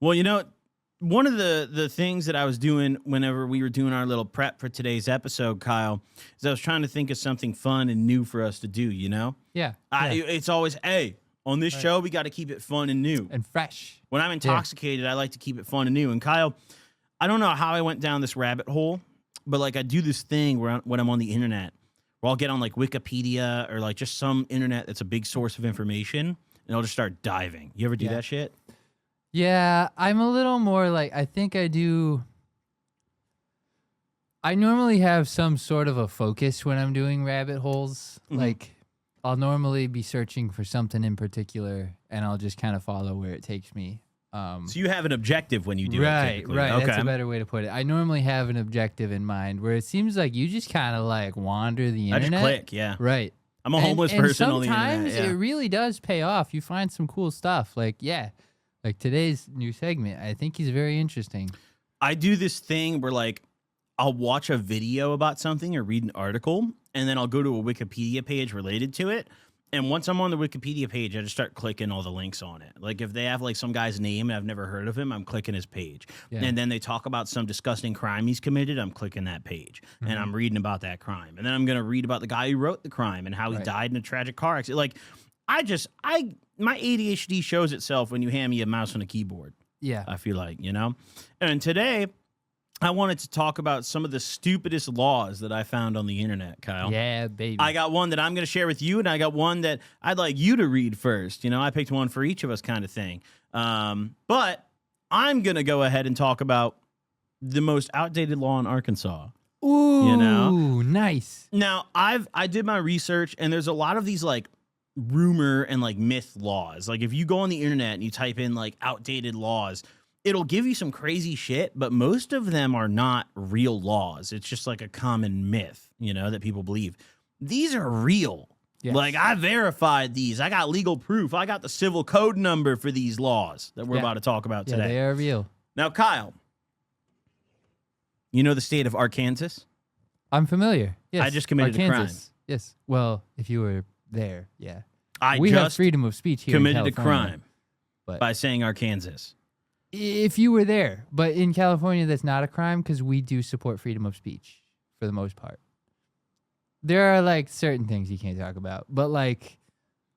Well, one of the things that I was doing whenever we were doing our little prep for today's episode, Kyle, is I was trying to think of something fun and new for us to do, Yeah. It's always, hey, on this show, we got to keep it fun and new. And fresh. When I'm intoxicated, I like to keep it fun and new. And Kyle, I don't know how I went down this rabbit hole, but like I do this thing where when I'm on the internet, where I'll get on like Wikipedia or like just some internet that's a big source of information, and I'll just start diving. You ever do that shit? Yeah, I'm a little more like, I think I do. I normally have some sort of a focus when I'm doing rabbit holes. Mm-hmm. Like, I'll normally be searching for something in particular, and I'll just kind of follow where it takes me. So you have an objective when you do it, typically. Right. Okay. That's a better way to put it. I normally have an objective in mind, where it seems like you just kind of like wander the internet. I just click, yeah. Right. I'm a homeless person on the internet. Sometimes it really does pay off. You find some cool stuff. Like today's new segment, I think is very interesting. I do this thing where like I'll watch a video about something or read an article, and then I'll go to a Wikipedia page related to it. And once I'm on the Wikipedia page, I just start clicking all the links on it. Like if they have like some guy's name and I've never heard of him, I'm clicking his page. Yeah. And then they talk about some disgusting crime he's committed, I'm clicking that page. Mm-hmm. And I'm reading about that crime. And then I'm going to read about the guy who wrote the crime and how he died in a tragic car accident. Like my ADHD shows itself when you hand me a mouse and a keyboard. Yeah. I feel like, And today I wanted to talk about some of the stupidest laws that I found on the internet, Kyle. Yeah, baby. I got one that I'm going to share with you, and I got one that I'd like you to read first. I picked one for each of us kind of thing. But I'm going to go ahead and talk about the most outdated law in Arkansas. Ooh, nice. Now, I did my research, and there's a lot of these like rumor and like myth laws. Like if you go on the internet and you type in like outdated laws, it'll give you some crazy shit, but most of them are not real laws. It's just like a common myth, that people believe. These are real. Yes. Like I verified these. I got legal proof. I got the civil code number for these laws that we're about to talk about today. Yeah, they are real. Now, Kyle, you know the state of Arkansas? I'm familiar. Yes. I just committed a crime. Yes. Well, if you were there, yeah. We have freedom of speech here committed in a crime by saying Arkansas. If you were there, but in California, that's not a crime because we do support freedom of speech for the most part. There are like certain things you can't talk about, but like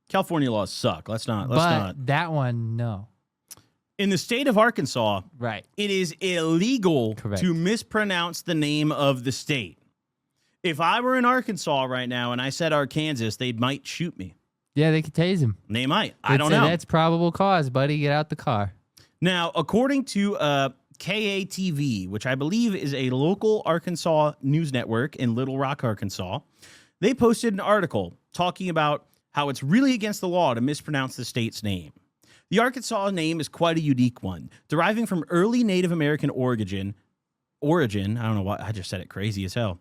California laws suck. Let's not. That one, no. In the state of Arkansas, right, it is illegal to mispronounce the name of the state. If I were in Arkansas right now and I said Arkansas, they might shoot me. Yeah, they could tase him. They might. I don't know. That's probable cause, buddy. Get out the car. Now, according to KATV, which I believe is a local Arkansas news network in Little Rock, Arkansas, they posted an article talking about how it's really against the law to mispronounce the state's name. The Arkansas name is quite a unique one, deriving from early Native American origin. I don't know why. I just said it crazy as hell.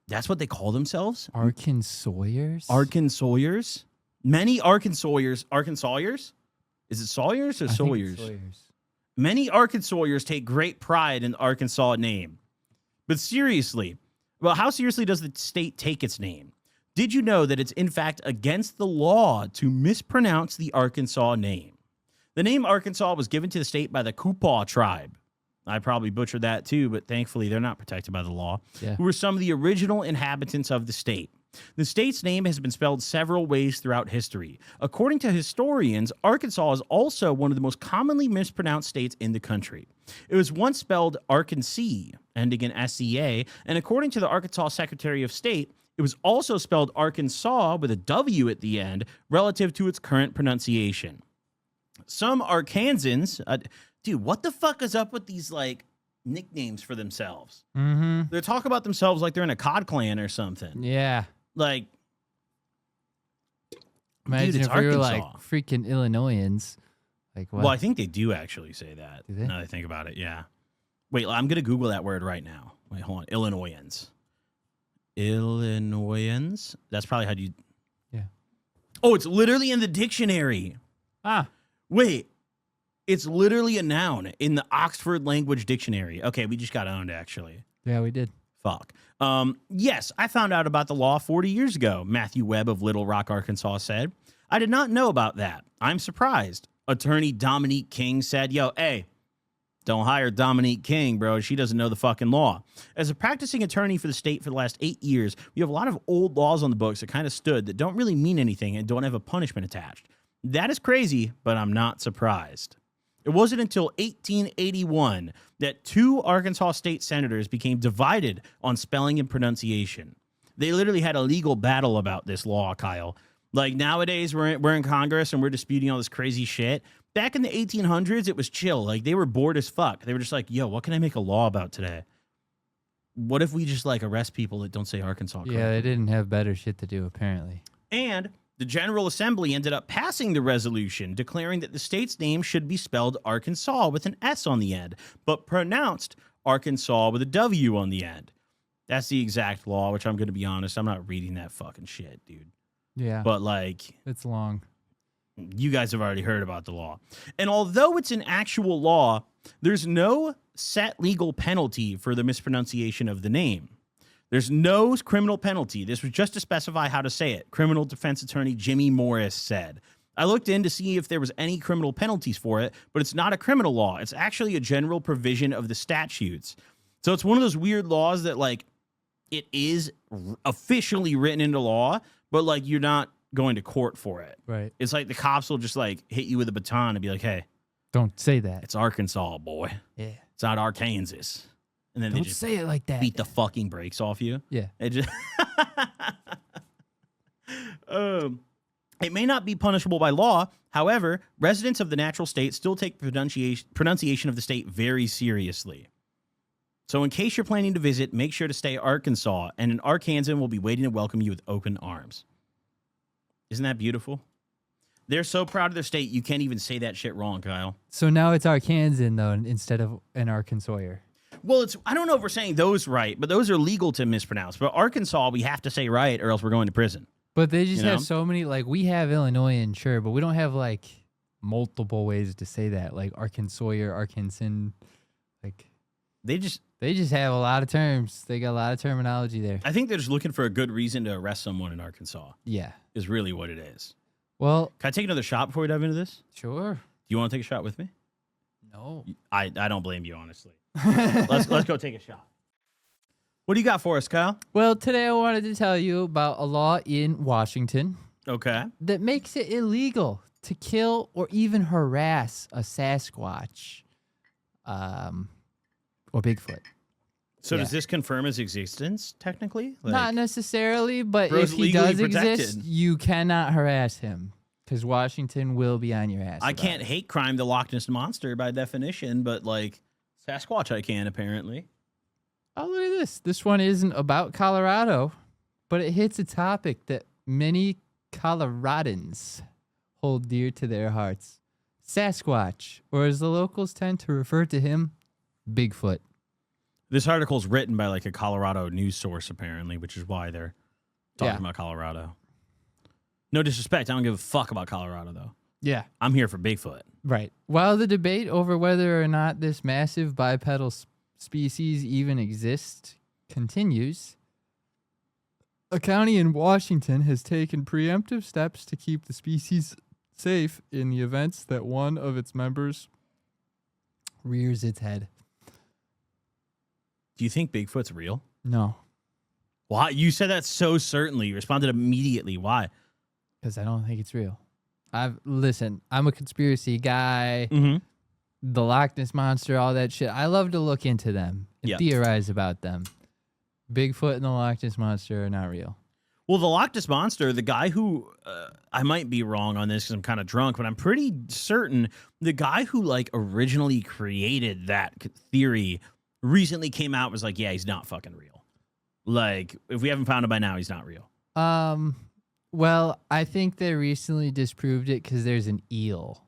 That's what they call themselves? Arkansawers? Arkansawers? Many Arkansawers? Is it Sawyers or Sawyers? Sawyers. Many Arkansawers take great pride in the Arkansas name. But seriously, how seriously does the state take its name? Did you know that it's in fact against the law to mispronounce the Arkansas name? The name Arkansas was given to the state by the Kupaw tribe. I probably butchered that too, but thankfully they're not protected by the law, who were some of the original inhabitants of the state. The state's name has been spelled several ways throughout history. According to historians, Arkansas is also one of the most commonly mispronounced states in the country. It was once spelled Arkansas, ending in SEA, and according to the Arkansas Secretary of State, it was also spelled Arkansas with a W at the end relative to its current pronunciation. Some Arkansans, dude, what the fuck is up with these like nicknames for themselves? Mm-hmm. They talk about themselves like they're in a COD clan or something. Yeah. Like, imagine dude, it's if we were Arkansas. like freaking Illinoisans. Like what? Well, I think they do actually say that. Do they? Now that I think about it, yeah. Wait, I'm going to Google that word right now. Wait, hold on. Illinoisans. Illinoisans? That's probably how you... Yeah. Oh, it's literally in the dictionary. Wait. It's literally a noun in the Oxford Language Dictionary. Okay, we just got owned, actually. Yeah, we did. Fuck. Yes, I found out about the law 40 years ago, Matthew Webb of Little Rock, Arkansas said. I did not know about that. I'm surprised. attorney Dominique King said, yo, hey, don't hire Dominique King, bro. She doesn't know the fucking law. As a practicing attorney for the state for the last 8 years, we have a lot of old laws on the books that kind of stood that don't really mean anything and don't have a punishment attached. That is crazy, but I'm not surprised. It wasn't until 1881 that 2 Arkansas state senators became divided on spelling and pronunciation. They literally had a legal battle about this law, Kyle. Like nowadays, we're in Congress and we're disputing all this crazy shit. Back in the 1800s, it was chill. Like they were bored as fuck. They were just like, yo, what can I make a law about today? What if we just like arrest people that don't say Arkansas correctly? Yeah, they didn't have better shit to do, apparently. And the General Assembly ended up passing the resolution declaring that the state's name should be spelled Arkansas with an S on the end, but pronounced Arkansas with a W on the end. That's the exact law, which I'm going to be honest, I'm not reading that fucking shit, dude. Yeah. But like, it's long. You guys have already heard about the law. And although it's an actual law, there's no set legal penalty for the mispronunciation of the name. There's no criminal penalty. This was just to specify how to say it. Criminal defense attorney Jimmy Morris said. I looked in to see if there was any criminal penalties for it, but it's not a criminal law. It's actually a general provision of the statutes. So it's one of those weird laws that like it is officially written into law, but like you're not going to court for it. Right. It's like the cops will just like hit you with a baton and be like, hey, don't say that. it's Arkansas, boy. Yeah. It's not Arkansas. And then Don't they just say it like that. beat the fucking brakes off you. Yeah. It just it may not be punishable by law. However, residents of the natural state still take pronunciation of the state very seriously. So in case you're planning to visit, make sure to stay Arkansas, and an Arkansan will be waiting to welcome you with open arms. Isn't that beautiful? They're so proud of their state, you can't even say that shit wrong, Kyle. So now it's Arkansan, though, instead of an Arkansawyer. Well, I don't know if we're saying those right, but those are legal to mispronounce. But Arkansas, we have to say right, or else we're going to prison. But they just You have know? so many, like, we have Illinoisan, sure, but we don't have, like, multiple ways to say that, like Arkansawyer, Arkansan. Like, They just have a lot of terms. They got a lot of terminology there. I think they're just looking for a good reason to arrest someone in Arkansas, Yeah. is really what it is. Well, Can I take another shot before we dive into this? sure. Do you want to take a shot with me? No. I don't blame you, honestly. Let's go take a shot. What do you got for us, Kyle? Well, today I wanted to tell you about a law in Washington Okay. that makes it illegal to kill or even harass a Sasquatch or Bigfoot. So Yeah. does this confirm his existence, technically? Not necessarily, but Bro's if he legally does exist, protected. you cannot harass him because Washington will be on your ass. I about can't it. hate crime the Loch Ness Monster by definition, but like Sasquatch I can, apparently. Oh, look at this. This one isn't about Colorado, but it hits a topic that many Coloradans hold dear to their hearts. Sasquatch, or as the locals tend to refer to him, Bigfoot. This article's written by like a Colorado news source, apparently, which is why they're talking Yeah. about Colorado. No disrespect. I don't give a fuck about Colorado, though. Yeah. I'm here for Bigfoot. Right. While the debate over whether or not this massive bipedal species even exists continues, a county in Washington has taken preemptive steps to keep the species safe in the events that one of its members rears its head. Do you think Bigfoot's real? No, Why? You said that so certainly. You responded immediately. Why? because I don't think it's real. Listen, I'm a conspiracy guy. Mm-hmm. The Loch Ness Monster, all that shit. I love to look into them and Yeah. theorize about them. Bigfoot and the Loch Ness Monster are not real. Well, the Loch Ness Monster, the guy who, I might be wrong on this because I'm kind of drunk, but I'm pretty certain the guy who like originally created that theory recently came out and was like, yeah, he's not fucking real. Like, if we haven't found him by now, he's not real. Well, I think they recently disproved it because there's an eel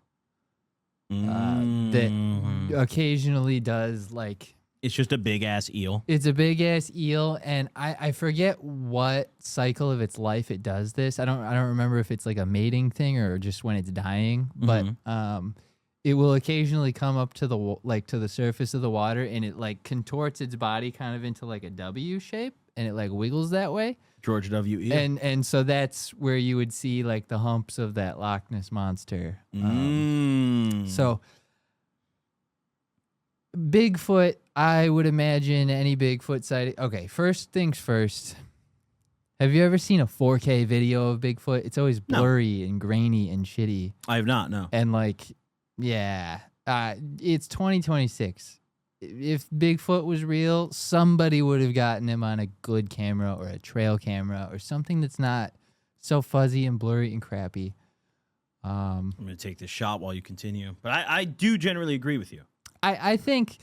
that occasionally does like. It's just a big ass eel. It's a big ass eel, and I forget what cycle of its life it does this. I don't remember if it's like a mating thing or just when it's dying, but it will occasionally come up to the to the surface of the water, and it like contorts its body kind of into like a W shape, and it like wiggles that way. George W. And so that's where you would see like the humps of that Loch Ness monster. So Bigfoot, I would imagine any Bigfoot sighting. Okay, first things first. Have you ever seen a 4K video of Bigfoot? It's always blurry and grainy and shitty. I have not, no. And like, yeah, it's 2026. If Bigfoot was real, somebody would have gotten him on a good camera or a trail camera or something that's not so fuzzy and blurry and crappy. I'm going to take this shot while you continue. But I do generally agree with you. I think,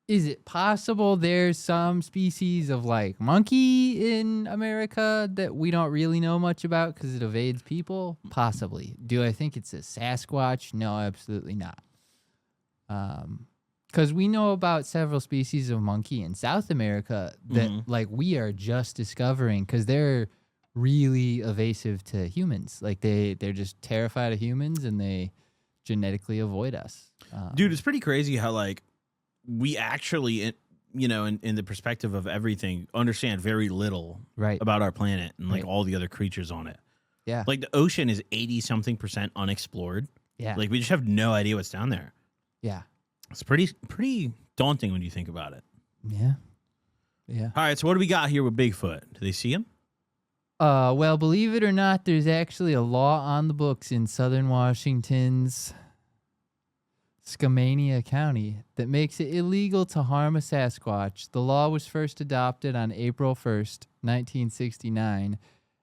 is it possible there's some species of like monkey in America that we don't really know much about because it evades people? Possibly. Do I think it's a Sasquatch? No, absolutely not. Because we know about several species of monkey in South America that like we are just discovering because they're really evasive to humans. Like they're just terrified of humans and they genetically avoid us. Dude, it's pretty crazy how like we actually, you know, in the perspective of everything, understand very little about our planet and like all the other creatures on it. Yeah. Like the ocean is 80-something% unexplored. Yeah. Like we just have no idea what's down there. Yeah. It's pretty daunting when you think about it. Yeah. Yeah. All right, so what do we got here with Bigfoot? Do they see him? Well, believe it or not, there's actually a law on the books in southern Washington's Skamania County that makes it illegal to harm a Sasquatch. The law was first adopted on April 1st, 1969,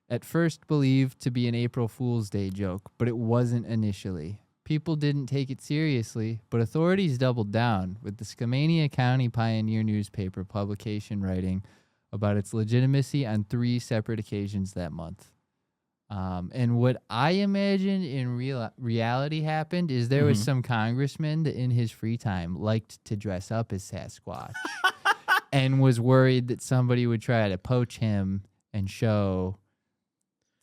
at first believed to be an April Fool's Day joke, but it wasn't initially. People didn't take it seriously, but authorities doubled down, with the Skamania County Pioneer newspaper publication writing about its legitimacy on 3 separate occasions that month. And what I imagine in reality happened is there was some congressman that in his free time liked to dress up as Sasquatch and was worried that somebody would try to poach him and show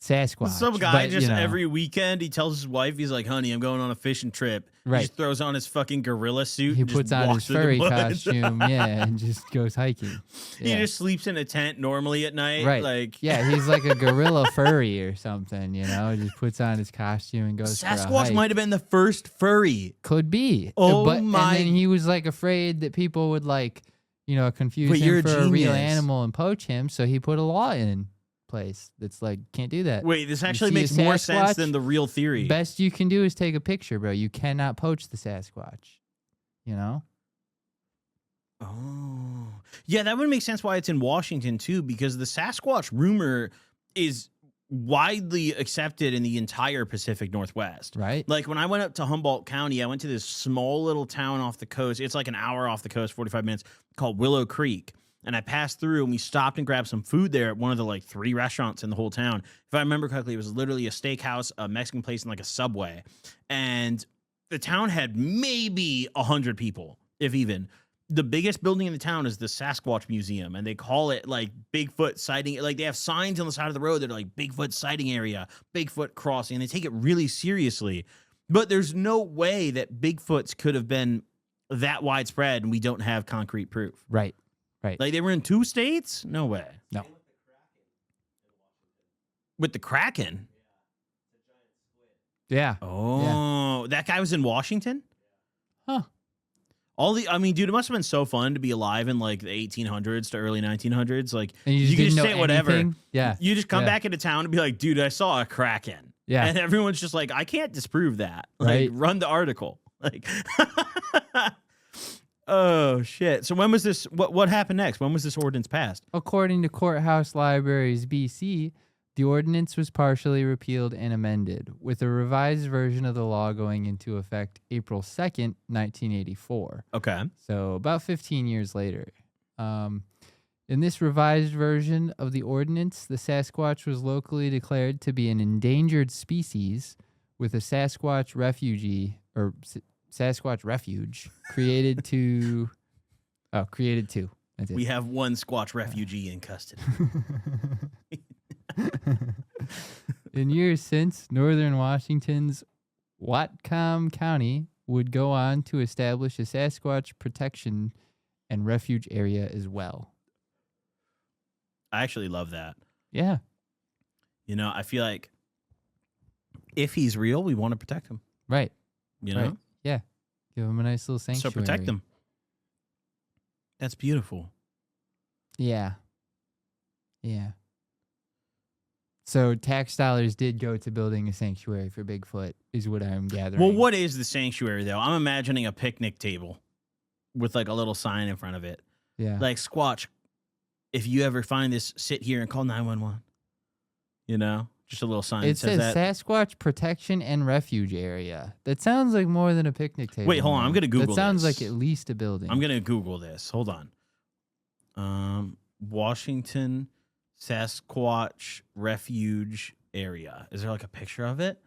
Sasquatch. Some guy every weekend, he tells his wife, he's like, honey, I'm going on a fishing trip. He just throws on his fucking gorilla suit. He and puts just on his walks through the furry woods. costume, and just goes hiking. He just sleeps in a tent normally at night. Right. Like, he's like a gorilla furry or something, you know? Just puts on his costume and goes for a hike. Sasquatch might have been the first furry. Could be. Oh, but, my. And then he was like afraid that people would like, you know, confuse him for a real animal and poach him, so he put a law in place that's like, can't do that. Wait, this actually makes more sense than the real theory. Best you can do is take a picture, bro. You cannot poach the Sasquatch, you know? Oh. Yeah, that would make sense why it's in Washington, too, because the Sasquatch rumor is widely accepted in the entire Pacific Northwest. Right. Like, when I went up to Humboldt County, I went to this small little town off the coast. It's like an hour off the coast, 45 minutes, called Willow Creek. And I passed through and we stopped and grabbed some food there at one of the like 3 restaurants in the whole town. If I remember correctly, it was literally a steakhouse, a Mexican place, and like a Subway. And the town had maybe 100 people, if even. The biggest building in the town is the Sasquatch Museum, and they call it like Bigfoot sighting. Like they have signs on the side of the road that are like Bigfoot sighting area, Bigfoot crossing, and they take it really seriously. But there's no way that Bigfoots could have been that widespread, and we don't have concrete proof. Right. Right. Like they were in 2 states? No way. No. With the Kraken? Yeah. Oh, that guy was in Washington? Huh. I mean, dude, it must have been so fun to be alive in like the 1800s to early 1900s. Like, And you can just say whatever. anything? Yeah. You just come back into town and be like, dude, I saw a Kraken. Yeah. And everyone's just like, I can't disprove that. Like, Right. run the article. Like, oh, shit. So when was this? What happened next? When was this ordinance passed? According to Courthouse Libraries BC, the ordinance was partially repealed and amended, with a revised version of the law going into effect April 2nd, 1984. Okay. So about 15 years later. In this revised version of the ordinance, the Sasquatch was locally declared to be an endangered species with a Sasquatch Sasquatch refuge created to. That's it. We have one Squatch refugee in custody. In years since, northern Washington's Whatcom County would go on to establish a Sasquatch protection and refuge area as well. I actually love that. Yeah. You know, I feel like if he's real, we want to protect him. Right. You know? Right. Yeah. Give him a nice little sanctuary. So protect him. That's beautiful. Yeah. Yeah. So tax dollars did go to building a sanctuary for Bigfoot, is what I'm gathering. Well, what is the sanctuary, though? I'm imagining a picnic table with like a little sign in front of it. Yeah. Like, Squatch, if you ever find this, sit here and call 911. You know? Just a little sign It that says says that. Sasquatch Protection and Refuge Area. That sounds like more than a picnic table. Wait, hold on. I'm going to Google That sounds this. like at least a building. I'm going to Google this. Hold on. Washington Sasquatch Refuge Area. Is there like a picture of it?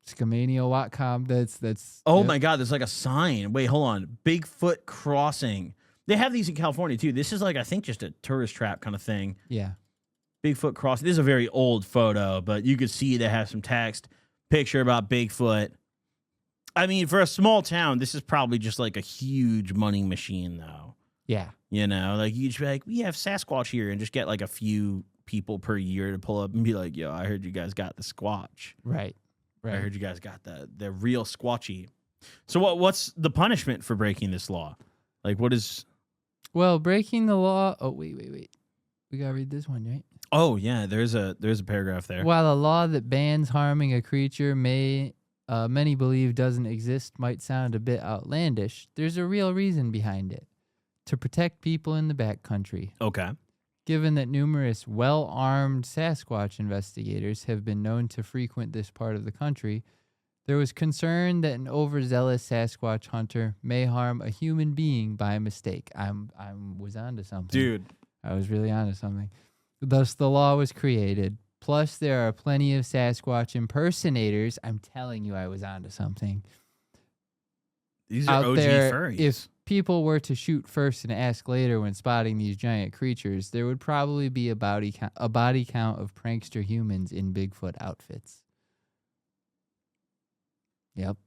Scamania.com. That's. Oh yep. my God, there's like a sign. Wait, hold on. Bigfoot Crossing. They have these in California too. This is like, I think, just a tourist trap kind of thing. Yeah. Bigfoot Crossing. This is a very old photo, but you could see they have some text, picture about Bigfoot. I mean, for a small town, this is probably just like a huge money machine, though. Yeah. You know, like you'd be like, we have Sasquatch here, and just get like a few people per year to pull up and be like, yo, I heard you guys got the Squatch. Right. Right. I heard you guys got the real Squatchy. So what's the punishment for breaking this law? Like, what is... Well, breaking the law. Oh, wait. We got to read this one, right? Oh, yeah, there's a paragraph there. While a law that bans harming a creature many believe doesn't exist might sound a bit outlandish, there's a real reason behind it. To protect people in the backcountry. Okay. Given that numerous well-armed Sasquatch investigators have been known to frequent this part of the country, there was concern that an overzealous Sasquatch hunter may harm a human being by mistake. I was onto something. Dude. I was really onto something. Thus, the law was created. Plus, there are plenty of Sasquatch impersonators. I'm telling you, I was onto something. These are Out OG there, furries. if people were to shoot first and ask later when spotting these giant creatures, there would probably be a body count of prankster humans in Bigfoot outfits. Yep.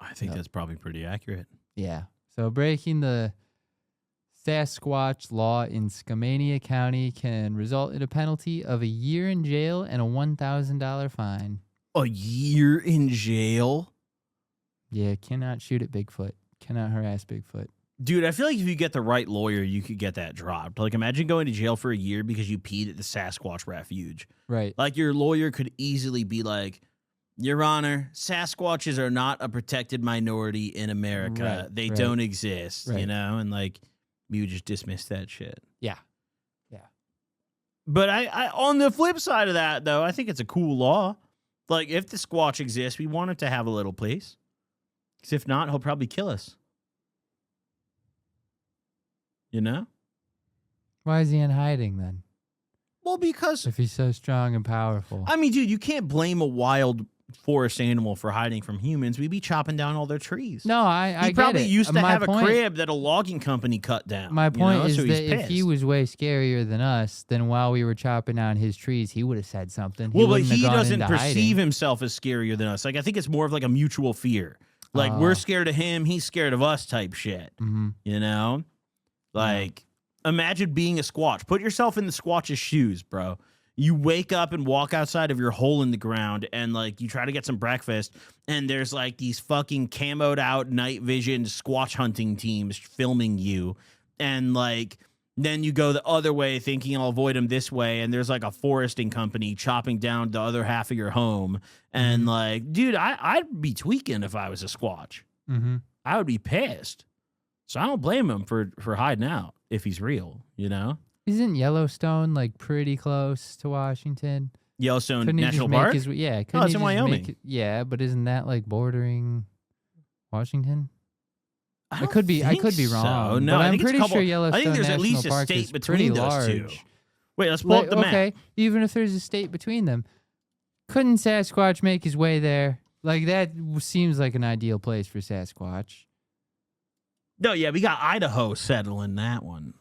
I think that's probably pretty accurate. Yeah. So breaking the Sasquatch law in Skamania County can result in a penalty of a year in jail and a $1,000 fine. A year in jail? Yeah, cannot shoot at Bigfoot. Cannot harass Bigfoot. Dude, I feel like if you get the right lawyer, you could get that dropped. Like, imagine going to jail for a year because you peed at the Sasquatch refuge. Right. Like, your lawyer could easily be like, Your Honor, Sasquatches are not a protected minority in America. Right, They right. don't exist, you Right. know? And, like, you would just dismiss that shit. Yeah. But I on the flip side of that, though, I think it's a cool law. Like, if the Squatch exists, we want it to have a little place. Because if not, he'll probably kill us. You know? Why is he in hiding then? Well, because... If he's so strong and powerful. I mean, dude, you can't blame a wild forest animal for hiding from humans. We'd be chopping down all their trees. No, I He get probably it. used to My have point- a crib that a logging company cut down. My point you know? is So he's that if he pissed. was way scarier than us, then while we were chopping down his trees, he would have said something. Well, but wouldn't have he gone doesn't into perceive hiding. himself as scarier than us. Like, I think it's more of like a mutual fear. Like, we're scared of him, he's scared of us type shit. Mhm. You know? Like, imagine being a Squatch. Put yourself in the Squatch's shoes, bro. You wake up and walk outside of your hole in the ground and, like, you try to get some breakfast, and there's, like, these fucking camoed out night vision Squatch hunting teams filming you. And, like, then you go the other way thinking I'll avoid them this way, and there's, like, a foresting company chopping down the other half of your home. And, like, dude, I'd be tweaking if I was a Squatch. Mm-hmm. I would be pissed. So I don't blame him for hiding out if he's real, you know? Isn't Yellowstone like pretty close to Washington? Yellowstone Couldn't he National just make Park? his- yeah, couldn't Oh, it's he in just Wyoming. make it- yeah, but isn't that like bordering Washington? I Could be. I could be think so. wrong. No, but I I'm think it's pretty a couple, sure Yellowstone I think there's at National least a Park state is pretty between those two. large. Wait, let's pull up the map. Okay, even if there's a state between them, couldn't Sasquatch make his way there? Like that seems like an ideal place for Sasquatch. No, yeah, we got Idaho settling that one.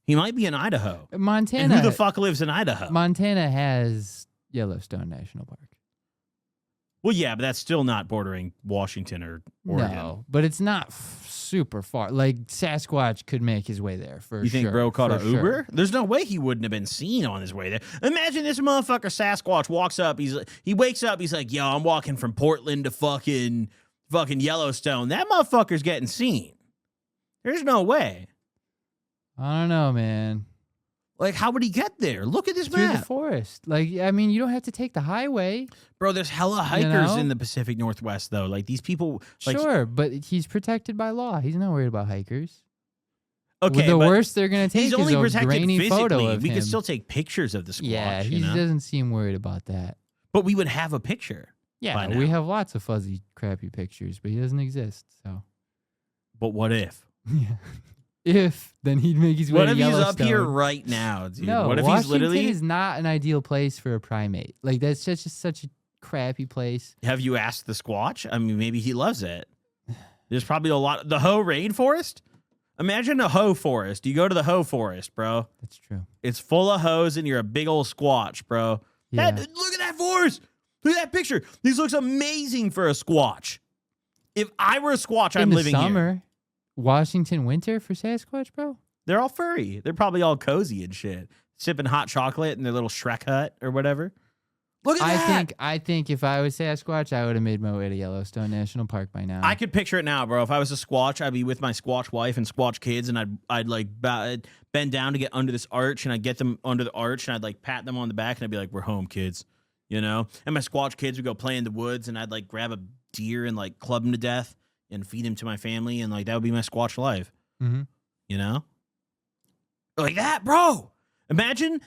He might be in Idaho. Montana. And who the fuck lives in Idaho? Montana has Yellowstone National Park. Well, yeah, but that's still not bordering Washington or Oregon. No, but it's not super far. Like Sasquatch could make his way there for sure. You think bro caught for an sure. Uber? There's no way he wouldn't have been seen on his way there. Imagine this motherfucker Sasquatch walks up. He wakes up. He's like, yo, I'm walking from Portland to fucking Yellowstone. That motherfucker's getting seen. There's no way. I don't know, man. Like, how would he get there? Look at this Through the map. forest. Like, I mean, you don't have to take the highway. Bro, there's hella hikers know? in the Pacific Northwest, though. Like, these people... Like, Sure, but he's protected by law. He's not worried about hikers. okay, the but worst they're going to take he's is only a protected grainy photo physically. of We him. could still take pictures of the Squatch, yeah, you he know? doesn't seem worried about that. But we would have a picture. Yeah, by we now. have lots of fuzzy, crappy pictures, but he doesn't exist, so... But what if? Yeah. If, then he'd make his way What to if he's Yellowstone. up here right now, dude? No, What if Washington he's literally... is not an ideal place for a primate. Like, that's just such a crappy place. Have you asked the Squatch? I mean, maybe he loves it. There's probably a lot... The Hoh rainforest? Imagine a Hoh forest. You go to the Hoh forest, bro. That's true. It's full of hoes and you're a big old Squatch, bro. Yeah. Look at that forest. Look at that picture. This looks amazing for a Squatch. If I were a Squatch, I'm living In the summer, here. Washington winter for Sasquatch, bro? They're all furry. They're probably all cozy and shit. Sipping hot chocolate in their little Shrek hut or whatever. Look at that. I think if I was Sasquatch, I would have made my way to Yellowstone National Park by now. I could picture it now, bro. If I was a Squatch, I'd be with my Squatch wife and Squatch kids, and I'd like bend down to get under this arch, and I'd get them under the arch, and I'd like pat them on the back, and I'd be like, "We're home, kids," you know. And my Squatch kids would go play in the woods, and I'd like grab a deer and like club him to death and feed him to my family, and like that would be my Squatch life, you know, like that, bro. Imagine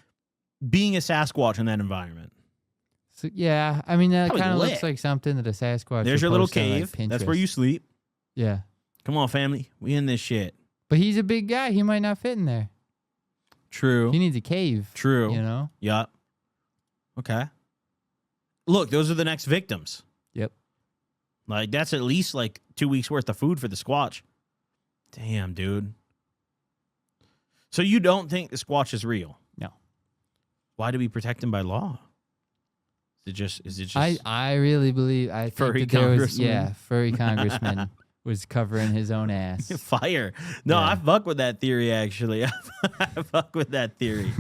being a Sasquatch in that environment. So, yeah, I mean, that Probably kind of lit. looks like something that a Sasquatch There's would your little post on, like, cave. That's where Pinterest. you sleep. Yeah. Come on, family. We in this shit. But he's a big guy. He might not fit in there. True. He needs a cave. True. You know? Yup. Okay. Look, those are the next victims. Yep. Like, that's at least like 2 weeks worth of food for the Squatch. Damn, dude. So you don't think the Squatch is real? No. Why do we protect him by law? Is it just I really believe I think Furry that there was congressman? furry congressman was covering his own ass. fire? No, Yeah. I fuck with that theory, actually. I fuck with that theory.